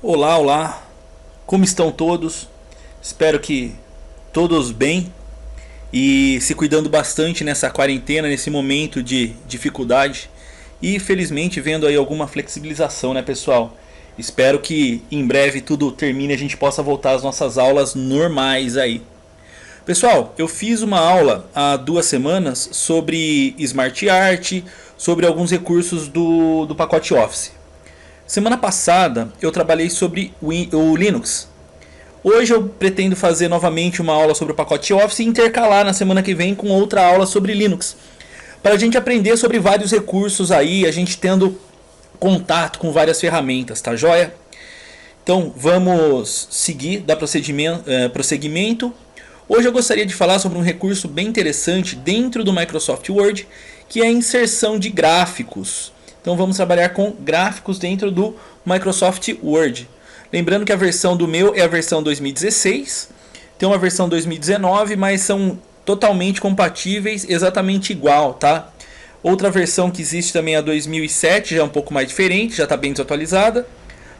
Olá, olá, como estão todos? Espero que todos bem e se cuidando bastante nessa quarentena, nesse momento de dificuldade e felizmente vendo aí alguma flexibilização, né, pessoal? Espero que em breve tudo termine e a gente possa voltar às nossas aulas normais aí. Pessoal, eu fiz uma aula há 2 semanas sobre Smart Art, sobre alguns recursos do pacote Office. Semana passada eu trabalhei sobre o Linux. Hoje eu pretendo fazer novamente uma aula sobre o pacote Office e intercalar na semana que vem com outra aula sobre Linux. Para a gente aprender sobre vários recursos aí, a gente tendo contato com várias ferramentas, tá joia? Então vamos seguir, dar prosseguimento. Hoje eu gostaria de falar sobre um recurso bem interessante dentro do Microsoft Word, que é a inserção de gráficos. Então vamos trabalhar com gráficos dentro do Microsoft Word. Lembrando que a versão do meu é a versão 2016, tem uma versão 2019, mas são totalmente compatíveis, exatamente igual, tá? Outra versão que existe também é a 2007, já é um pouco mais diferente, já está bem desatualizada.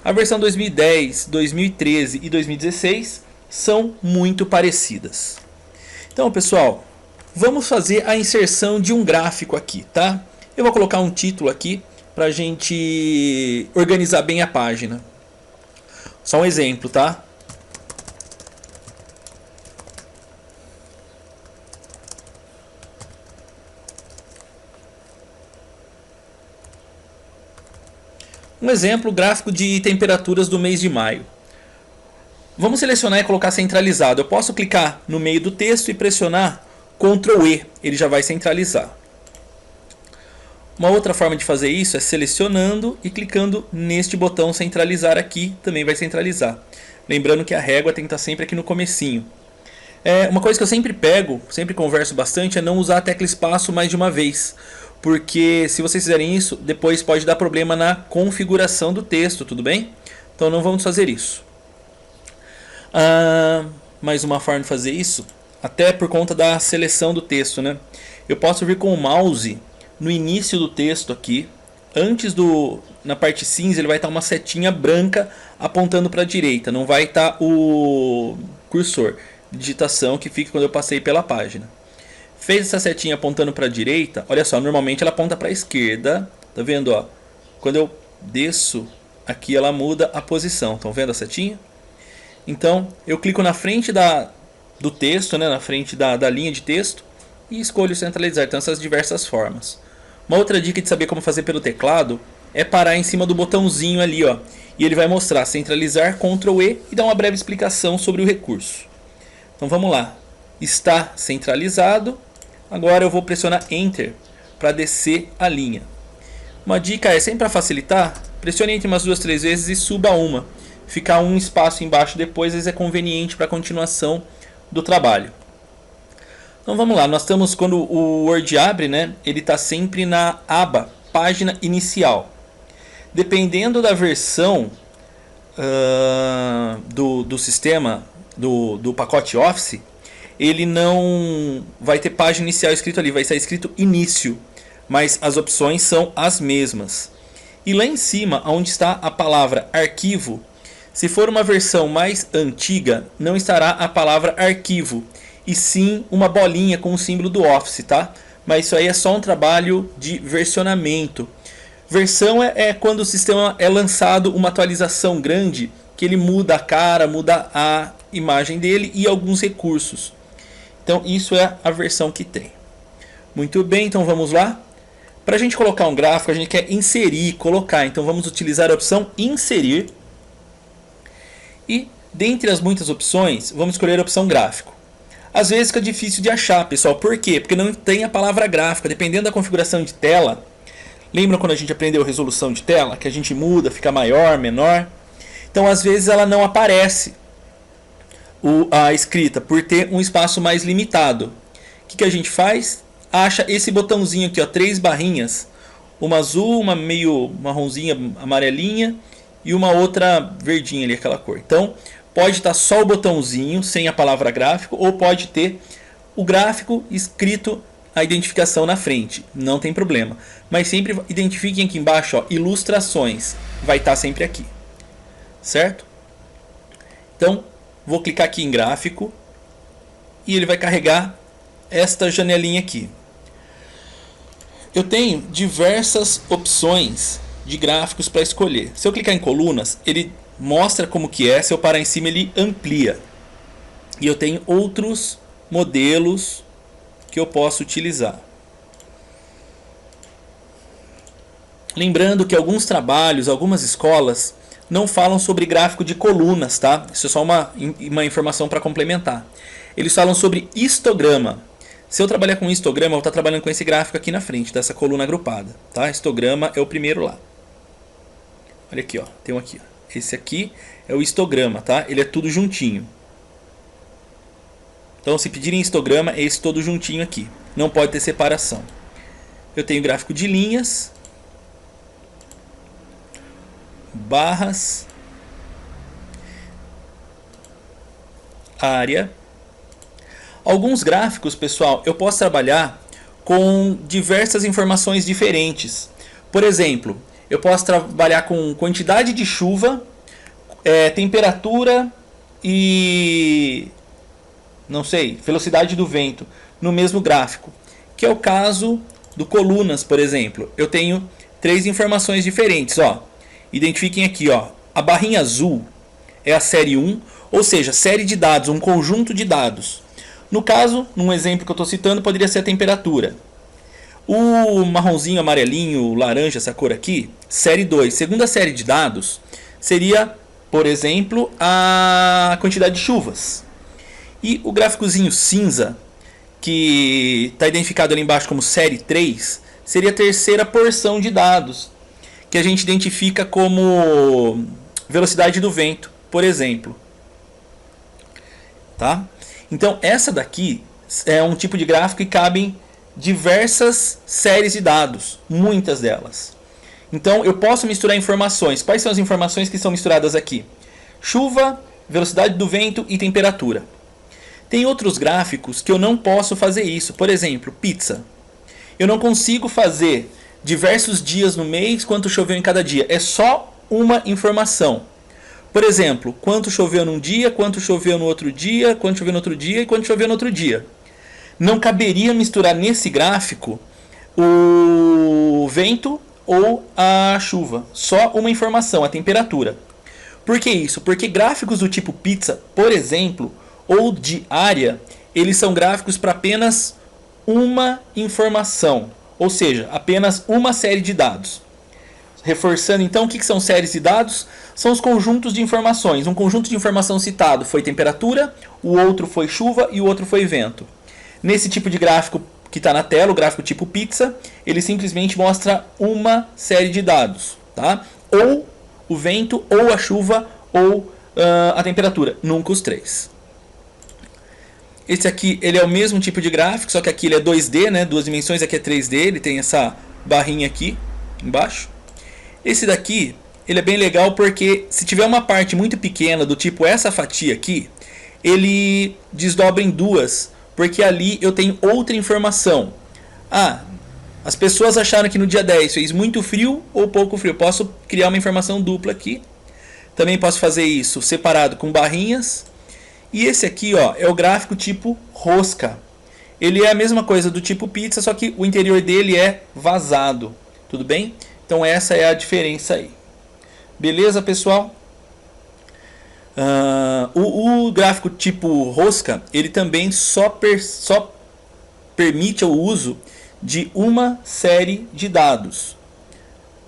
A versão 2010, 2013 e 2016 são muito parecidas. Então, pessoal, vamos fazer a inserção de um gráfico aqui, tá? Eu vou colocar um título aqui para a gente organizar bem a página. Só um exemplo, tá? Um exemplo gráfico de temperaturas do mês de maio. Vamos selecionar e colocar centralizado. Eu posso clicar no meio do texto e pressionar Ctrl E, ele já vai centralizar. Uma outra forma de fazer isso é selecionando e clicando neste botão centralizar aqui, também vai centralizar. Lembrando que a régua tem que estar sempre aqui no comecinho. Uma coisa que eu sempre pego, sempre converso bastante, é não usar a tecla espaço mais de uma vez. Porque se vocês fizerem isso, depois pode dar problema na configuração do texto, tudo bem? Então não vamos fazer isso. Mais uma forma de fazer isso, até por conta da seleção do texto, né? Eu posso vir com o mouse no início do texto aqui, na parte cinza ele vai estar uma setinha branca apontando para a direita, não vai estar o cursor de digitação que fica quando eu passei pela página. Fez essa setinha apontando para a direita, olha só, normalmente ela aponta para a esquerda, tá vendo? Ó? Quando eu desço aqui ela muda a posição, estão vendo a setinha? Então eu clico na frente do texto, né, na frente da linha de texto e escolho centralizar, então essas diversas formas. Uma outra dica de saber como fazer pelo teclado é parar em cima do botãozinho ali, ó, e ele vai mostrar centralizar, Ctrl E e dar uma breve explicação sobre o recurso. Então vamos lá, está centralizado, agora eu vou pressionar Enter para descer a linha. Uma dica é, sempre para facilitar, pressione entre umas 2, 3 vezes e suba uma. Ficar um espaço embaixo depois, às vezes é conveniente para a continuação do trabalho. Então vamos lá, nós estamos, quando o Word abre, né, ele está sempre na aba Página Inicial. Dependendo da versão do sistema, do pacote Office, ele não vai ter página inicial escrito ali, vai estar escrito Início, mas as opções são as mesmas. E lá em cima, onde está a palavra Arquivo, se for uma versão mais antiga, não estará a palavra Arquivo, e sim uma bolinha com o símbolo do Office, tá? Mas isso aí é só um trabalho de versionamento. Versão é quando o sistema é lançado uma atualização grande, que ele muda a cara, muda a imagem dele e alguns recursos. Então isso é a versão que tem. Muito bem, então vamos lá. Para a gente colocar um gráfico, a gente quer inserir, colocar. Então vamos utilizar a opção Inserir. E dentre as muitas opções, vamos escolher a opção Gráfico. Às vezes fica difícil de achar, pessoal. Por quê? Porque não tem a palavra gráfica. Dependendo da configuração de tela. Lembra quando a gente aprendeu resolução de tela? Que a gente muda, fica maior, menor. Então às vezes ela não aparece a escrita por ter um espaço mais limitado. O que a gente faz? Acha esse botãozinho aqui, ó, 3 barrinhas. Uma azul, uma meio marronzinha, amarelinha e uma outra verdinha ali, aquela cor. Então pode estar só o botãozinho sem a palavra gráfico, ou pode ter o gráfico escrito a identificação na frente, não tem problema. Mas sempre identifiquem aqui embaixo, ó, ilustrações, vai estar sempre aqui. certo? Então, vou clicar aqui em gráfico e ele vai carregar esta janelinha aqui. Eu tenho diversas opções de gráficos para escolher. Se eu clicar em colunas, ele mostra como que é. Se eu parar em cima, ele amplia. E eu tenho outros modelos que eu posso utilizar. Lembrando que alguns trabalhos, algumas escolas não falam sobre gráfico de colunas, tá? Isso é só uma informação para complementar. Eles falam sobre histograma. Se eu trabalhar com histograma, eu vou estar trabalhando com esse gráfico aqui na frente, dessa coluna agrupada, tá? Histograma é o primeiro lá. Olha aqui, ó, tem um aqui, ó. Esse aqui é o histograma, tá? Ele é tudo juntinho. Então, se pedirem histograma, é esse todo juntinho aqui. Não pode ter separação. Eu tenho gráfico de linhas, barras, área. Alguns gráficos, pessoal, eu posso trabalhar com diversas informações diferentes. Por exemplo, eu posso trabalhar com quantidade de chuva, temperatura e, não sei, velocidade do vento no mesmo gráfico. Que é o caso do colunas, por exemplo. Eu tenho 3 informações diferentes. Ó. Identifiquem aqui, ó, a barrinha azul é a série 1, ou seja, série de dados, um conjunto de dados. No caso, num exemplo que eu estou citando, poderia ser a temperatura. O marronzinho, amarelinho, laranja, essa cor aqui, série 2. Segunda série de dados seria, por exemplo, a quantidade de chuvas. E o gráficozinho cinza, que está identificado ali embaixo como série 3, seria a terceira porção de dados, que a gente identifica como velocidade do vento, por exemplo. Tá? Então, essa daqui é um tipo de gráfico que cabem diversas séries de dados, muitas delas. Então, eu posso misturar informações. Quais são as informações que são misturadas aqui? Chuva, velocidade do vento e temperatura. Tem outros gráficos que eu não posso fazer isso. Por exemplo, pizza. Eu não consigo fazer diversos dias no mês, quanto choveu em cada dia. É só uma informação. Por exemplo, quanto choveu num dia, quanto choveu no outro dia, quanto choveu no outro dia e quanto choveu no outro dia. Não caberia misturar nesse gráfico o vento ou a chuva. Só uma informação, a temperatura. Por que isso? Porque gráficos do tipo pizza, por exemplo, ou de área, eles são gráficos para apenas uma informação. Ou seja, apenas uma série de dados. Reforçando então, o que são séries de dados? São os conjuntos de informações. Um conjunto de informação citado foi temperatura, o outro foi chuva e o outro foi vento. Nesse tipo de gráfico que está na tela, o gráfico tipo pizza, ele simplesmente mostra uma série de dados. Tá? Ou o vento, ou a chuva, ou a temperatura. Nunca os 3. Esse aqui ele é o mesmo tipo de gráfico, só que aqui ele é 2D, né? 2 dimensões, aqui é 3D, ele tem essa barrinha aqui embaixo. Esse daqui, ele é bem legal porque se tiver uma parte muito pequena, do tipo essa fatia aqui, ele desdobra em 2, porque ali eu tenho outra informação. Ah, as pessoas acharam que no dia 10 fez muito frio ou pouco frio. Posso criar uma informação dupla aqui. Também posso fazer isso separado com barrinhas. E esse aqui, ó, é o gráfico tipo rosca. Ele é a mesma coisa do tipo pizza, só que o interior dele é vazado. Tudo bem? Então essa é a diferença aí. Beleza, pessoal? O gráfico tipo rosca, ele também só permite o uso de uma série de dados.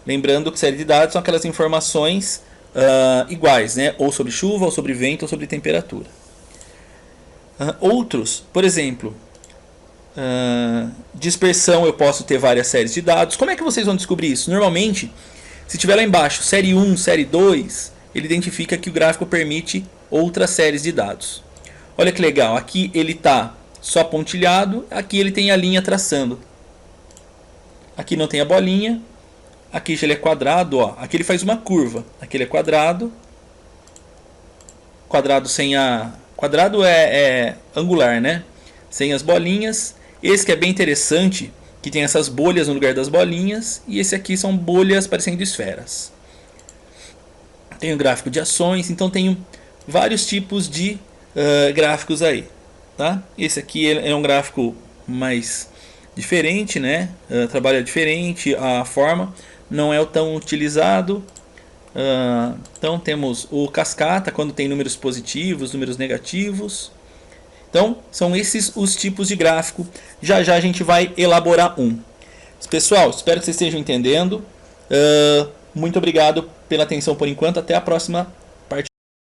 Lembrando que série de dados são aquelas informações iguais, né? Ou sobre chuva, ou sobre vento, ou sobre temperatura. Outros, por exemplo, dispersão, eu posso ter várias séries de dados. Como é que vocês vão descobrir isso? Normalmente, se tiver lá embaixo série 1, série 2, ele identifica que o gráfico permite outras séries de dados. Olha que legal, aqui ele está só pontilhado, aqui ele tem a linha traçando. Aqui não tem a bolinha, aqui já ele é quadrado, ó. Aqui ele faz uma curva, aqui ele é quadrado. Quadrado sem a... Quadrado é angular, né? Sem as bolinhas. Esse que é bem interessante, que tem essas bolhas no lugar das bolinhas. E esse aqui são bolhas parecendo esferas. tenho gráfico de ações, então tenho vários tipos de gráficos aí, tá? Esse aqui é um gráfico mais diferente, né? Trabalha diferente, a forma não é o tão utilizado. Então temos o cascata, quando tem números positivos, números negativos. Então são esses os tipos de gráfico. Já já a gente vai elaborar um. Pessoal, espero que vocês estejam entendendo. Muito obrigado pela atenção por enquanto. Até a próxima